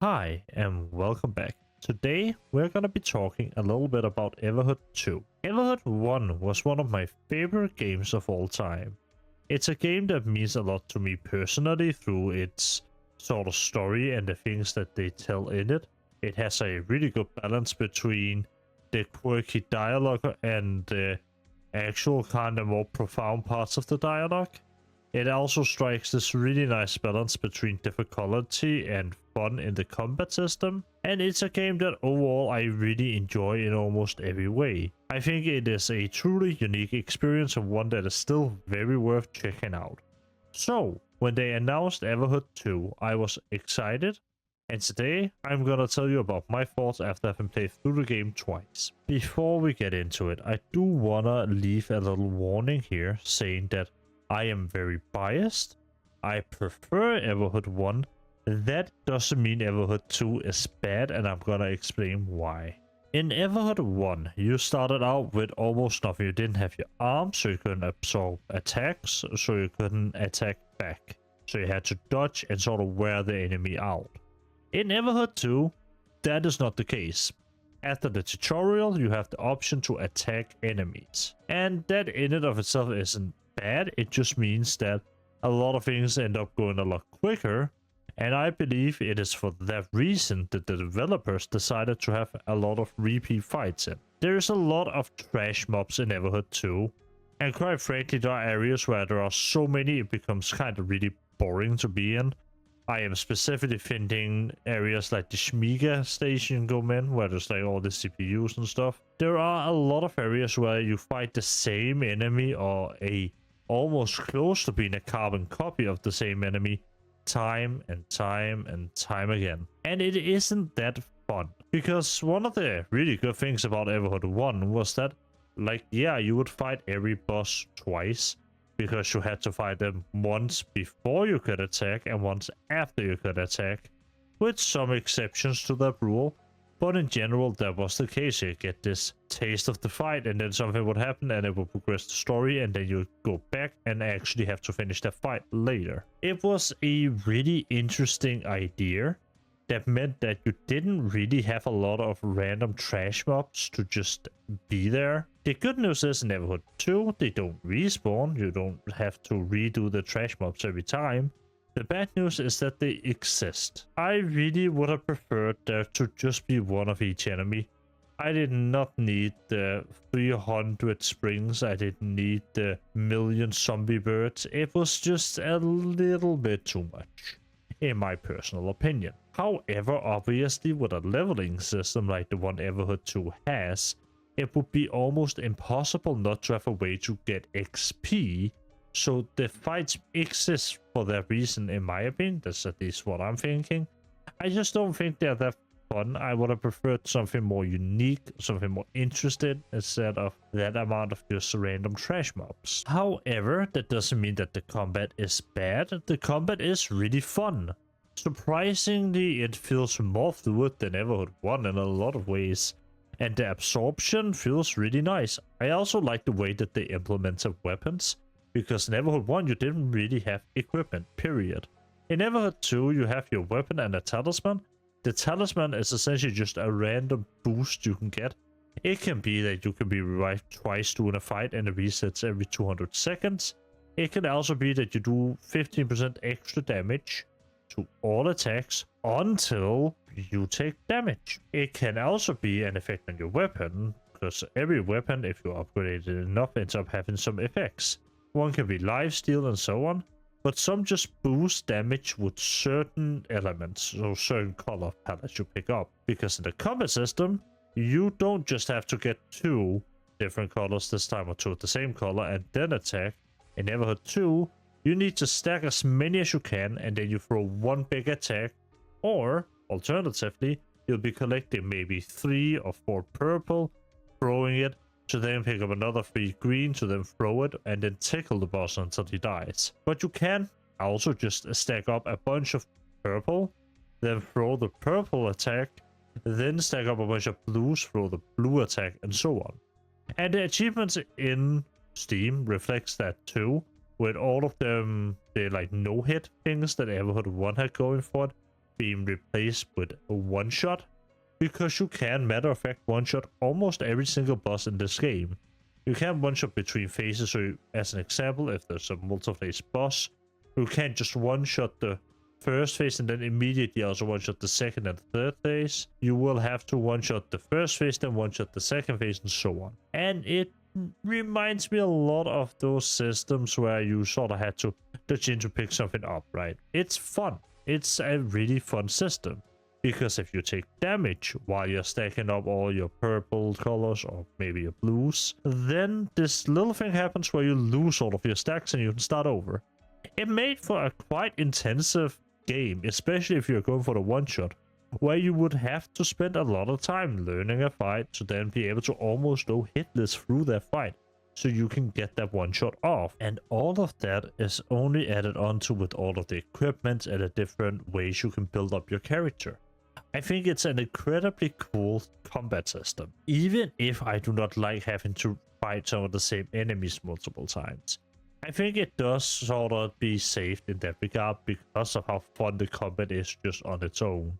Hi and welcome back. Today we're gonna be talking a little bit about Everhood 2. Everhood 1 was one of my favorite games of all time. It's a game that means a lot to me personally through its sort of story and the things that they tell in it. It has a really good balance between the quirky dialogue and the actual kind of more profound parts of the dialogue. It also strikes this really nice balance between difficulty and fun in the combat system, and it's a game that overall I really enjoy in almost every way. I think it is a truly unique experience and one that is still very worth checking out. So, when they announced Everhood 2, I was excited, and today I'm gonna tell you about my thoughts after having played through the game twice. Before we get into it, I do wanna leave a little warning here saying that I am very biased. I prefer Everhood 1. That doesn't mean Everhood 2 is bad, and I'm gonna explain why. In Everhood 1, you started out with almost nothing. You didn't have your arms, so you couldn't absorb attacks, so you couldn't attack back. So you had to dodge and sort of wear the enemy out. In Everhood 2, that is not the case. After the tutorial, you have the option to attack enemies. And that in and of itself isn't bad. It just means that a lot of things end up going a lot quicker, and I believe it is for that reason that the developers decided to have a lot of repeat fights in. There is a lot of trash mobs in Everhood 2, and quite frankly there are areas where there are so many it becomes kind of really boring to be in. I am specifically thinking areas like the Shmiga station Gomen, where there's like all the CPUs and stuff. There are a lot of areas where you fight the same enemy or a almost close to being a carbon copy of the same enemy time and time and time again. And it isn't that fun. Because one of the really good things about Everhood 1 was that, like, yeah, you would fight every boss twice, because you had to fight them once before you could attack and once after you could attack, with some exceptions to that rule. But in general, that was the case. You get this taste of the fight, and then something would happen, and it would progress the story, and then you go back and actually have to finish that fight later. It was a really interesting idea that meant that you didn't really have a lot of random trash mobs to just be there. The good news is in Everhood 2, they don't respawn. You don't have to redo the trash mobs every time. The bad news is that they exist. I really would have preferred there to just be one of each enemy. I did not need the 300 springs. I didn't need the million zombie birds. It was just a little bit too much, in my personal opinion. However, obviously with a leveling system like the one Everhood 2 has, it would be almost impossible not to have a way to get XP. So the fights exist for that reason, in my opinion. That's at least what I'm thinking. I just don't think they're that fun. I would have preferred something more unique, something more interesting, instead of that amount of just random trash mobs. However, that doesn't mean that the combat is bad. The combat is really fun. Surprisingly, it feels more fluid than Everhood 1 in a lot of ways. And the absorption feels really nice. I also like the way that they implemented weapons, because in Everhood 1 you didn't really have equipment, period. In Everhood 2 you have your weapon and a talisman. The talisman is essentially just a random boost you can get. It can be that you can be revived twice during a fight and it resets every 200 seconds. It can also be that you do 15% extra damage to all attacks until you take damage. It can also be an effect on your weapon, because every weapon, if you upgrade it enough, ends up having some effects. One can be lifesteal and so on, but some just boost damage with certain elements, so certain color palettes you pick up. Because in the combat system, you don't just have to get 2 different colors this time, or 2 of the same color, and then attack. In Everhood 2, you need to stack as many as you can, and then you throw one big attack, or alternatively, you'll be collecting maybe 3 or 4 purple, throwing it, to then pick up another 3 green, to then throw it, and then tickle the boss until he dies. But you can also just stack up a bunch of purple, then throw the purple attack, then stack up a bunch of blues, throw the blue attack, and so on. And the achievements in Steam reflects that too, with all of them, the like no-hit things that Everhood 1 had going for it. being replaced with a one-shot, because you can, matter of fact, one-shot almost every single boss in this game. You can one-shot between phases, so as an example, if there's a multi-phase boss, you can't just one-shot the first phase and then immediately also one-shot the second and third phase. You will have to one-shot the first phase, then one-shot the second phase, and so on. And it reminds me a lot of those systems where you sort of had to dodge in to pick something up, right? It's fun. It's a really fun system. Because if you take damage while you're stacking up all your purple colors or maybe your blues, then this little thing happens where you lose all of your stacks and you can start over. It made for a quite intensive game, especially if you're going for the one-shot, where you would have to spend a lot of time learning a fight to then be able to almost go hitless through that fight, so you can get that one-shot off. And all of that is only added onto with all of the equipment and the different ways you can build up your character. I think it's an incredibly cool combat system, even if I do not like having to fight some of the same enemies multiple times. I think it does sort of be safe in that regard because of how fun the combat is just on its own.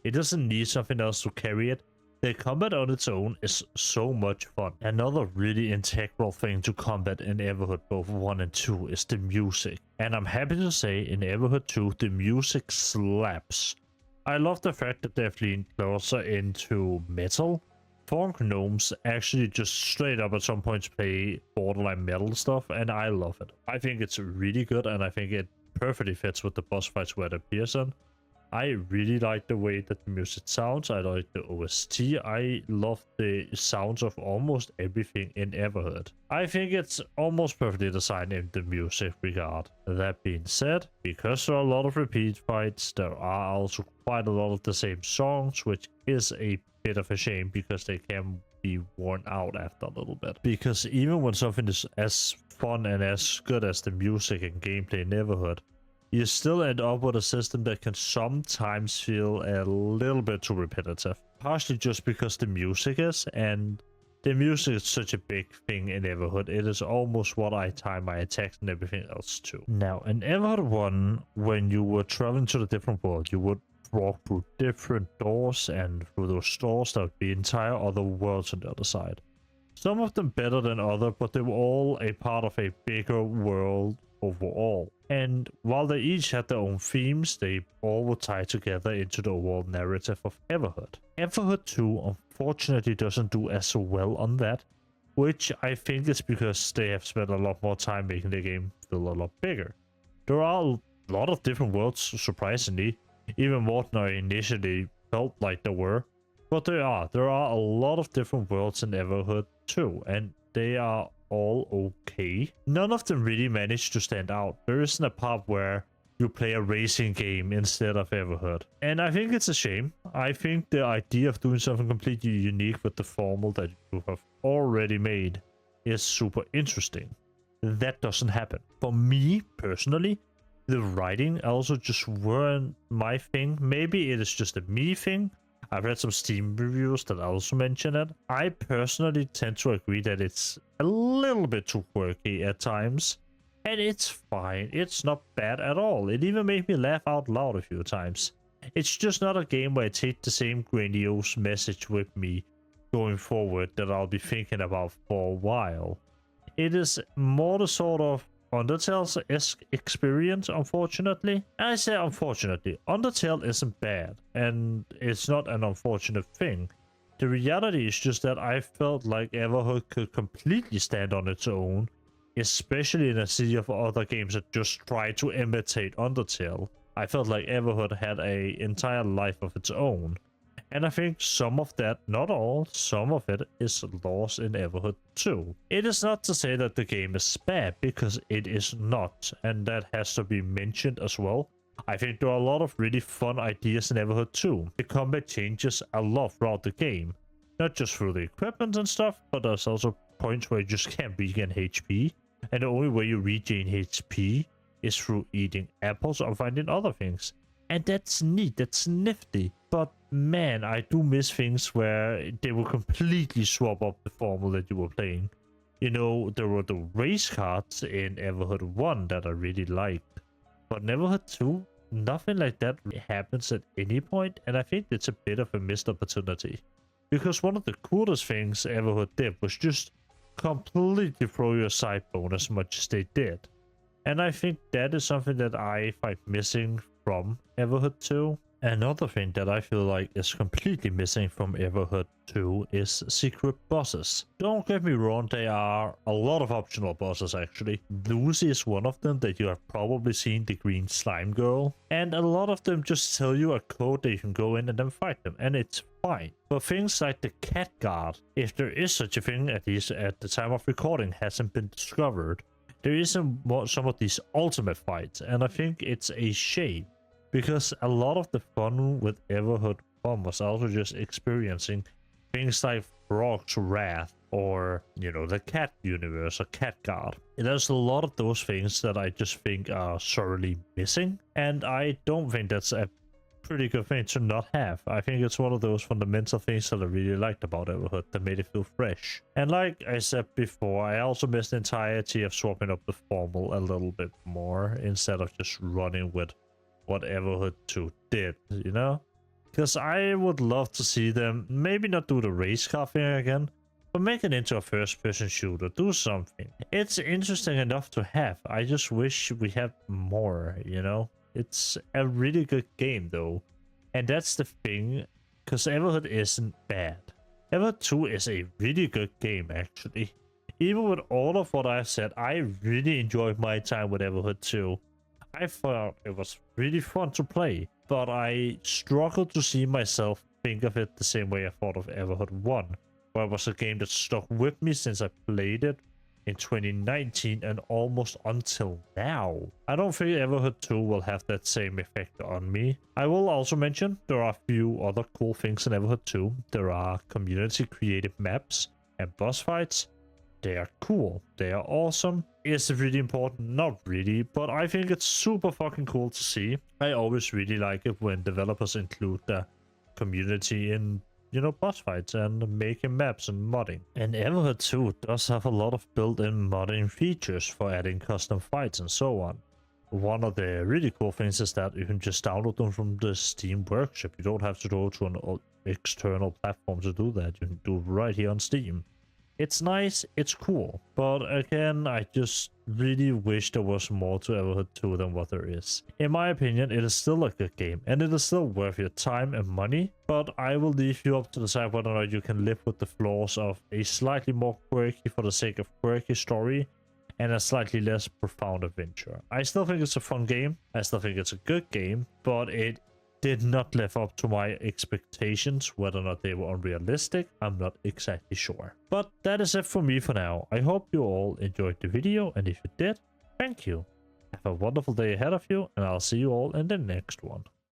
It doesn't need something else to carry it. The combat on its own is so much fun. Another really integral thing to combat in Everhood both 1 and 2 is the music. And I'm happy to say in Everhood 2 the music slaps. I love the fact that they've leaned closer into metal. Funk Gnomes actually just straight up at some points play borderline metal stuff, and I love it. I think it's really good, and I think it perfectly fits with the boss fights where it appears in. I really like the way that the music sounds. I like the OST. I love the sounds of almost everything in Everhood. I think it's almost perfectly designed in the music regard. That being said, because there are a lot of repeat fights, there are also quite a lot of the same songs, which is a bit of a shame because they can be worn out after a little bit. Because even when something is as fun and as good as the music and gameplay in Everhood, you still end up with a system that can sometimes feel a little bit too repetitive. Partially just because the music is, and the music is such a big thing in Everhood. It is almost what I time my attacks and everything else to. Now, in Everhood 1, when you were traveling to the different world, you would walk through different doors, and through those doors there would be entire other worlds on the other side. Some of them better than others, but they were all a part of a bigger world overall. And while they each had their own themes, they all would tie together into the overall narrative of Everhood. Everhood 2 unfortunately doesn't do as well on that, which I think is because they have spent a lot more time making the game feel a lot bigger. There are a lot of different worlds, surprisingly, even more than I initially felt like there were. But there are a lot of different worlds in Everhood 2, and they are all okay. None of them really managed to stand out. There isn't a part where you play a racing game instead of Everhood, and I think it's a shame. I think the idea of doing something completely unique with the formula that you have already made is super interesting. That doesn't happen. For me personally, the writing also just weren't my thing. Maybe it is just a me thing. I've read some Steam reviews that also mention it. I personally tend to agree that it's a little bit too quirky at times. And it's fine. It's not bad at all. It even made me laugh out loud a few times. It's just not a game where I take the same grandiose message with me going forward that I'll be thinking about for a while. It is more the sort of Undertale-esque experience, unfortunately. And I say unfortunately, Undertale isn't bad, and it's not an unfortunate thing. The reality is just that I felt like Everhood could completely stand on its own, especially in a sea of other games that just try to imitate Undertale. I felt like Everhood had an entire life of its own. And I think some of that, not all, some of it is lost in Everhood 2. It is not to say that the game is bad, because it is not, and that has to be mentioned as well. I think there are a lot of really fun ideas in Everhood 2. The combat changes a lot throughout the game, not just through the equipment and stuff, but there's also points where you just can't regain HP, and the only way you regain HP is through eating apples or finding other things. And that's neat, that's nifty. But man, I do miss things where they will completely swap up the formula that you were playing. You know, there were the race cards in Everhood 1 that I really liked. But in Everhood 2, nothing like that happens at any point, and I think it's a bit of a missed opportunity. Because one of the coolest things Everhood did was just completely throw your side bone as much as they did. And I think that is something that I find missing from Everhood 2. Another thing that I feel like is completely missing from Everhood 2 is secret bosses. Don't get me wrong, there are a lot of optional bosses actually. Lucy is one of them that you have probably seen, the green slime girl. And a lot of them just tell you a code that you can go in and then fight them, and it's fine. But things like the cat guard, if there is such a thing, at least at the time of recording, hasn't been discovered. There isn't some of these ultimate fights, and I think it's a shame. Because a lot of the fun with Everhood 1 was also just experiencing things like Frog's Wrath, or, you know, the cat universe or cat guard. There's a lot of those things that I just think are sorely missing, and I don't think that's a pretty good thing to not have. I think it's one of those fundamental things that I really liked about Everhood that made it feel fresh. And like I said before, I also missed the entirety of swapping up the formal a little bit more instead of just running with what Everhood 2 did, you know? Because I would love to see them maybe not do the race car thing again, but make it into a first-person shooter, do something. It's interesting enough to have, I just wish we had more, you know? It's a really good game though, and that's the thing, because Everhood isn't bad. Everhood 2 is a really good game actually. Even with all of what I've said, I really enjoyed my time with Everhood 2. I thought it was really fun to play, but I struggled to see myself think of it the same way I thought of Everhood 1, where it was a game that stuck with me since I played it in 2019 and almost until now. I don't think Everhood 2 will have that same effect on me. I will also mention there are a few other cool things in Everhood 2. There are community created maps and boss fights. They are cool. They are awesome. Is it really important? Not really, but I think it's super fucking cool to see. I always really like it when developers include the community in, you know, boss fights and making maps and modding. And Everhood 2 does have a lot of built-in modding features for adding custom fights and so on. One of the really cool things is that you can just download them from the Steam Workshop. You don't have to go to an external platform to do that. You can do it right here on Steam. It's nice, it's cool, but again, I just really wish there was more to Everhood 2 than what there is. In my opinion, it is still a good game, and it is still worth your time and money, but I will leave you up to decide whether or not you can live with the flaws of a slightly more quirky for the sake of quirky story, and a slightly less profound adventure. I still think it's a fun game, I still think it's a good game, but it did not live up to my expectations. Whether or not they were unrealistic, I'm not exactly sure. But that is it for me for now. I hope you all enjoyed the video, and if you did, thank you. Have a wonderful day ahead of you, and I'll see you all in the next one.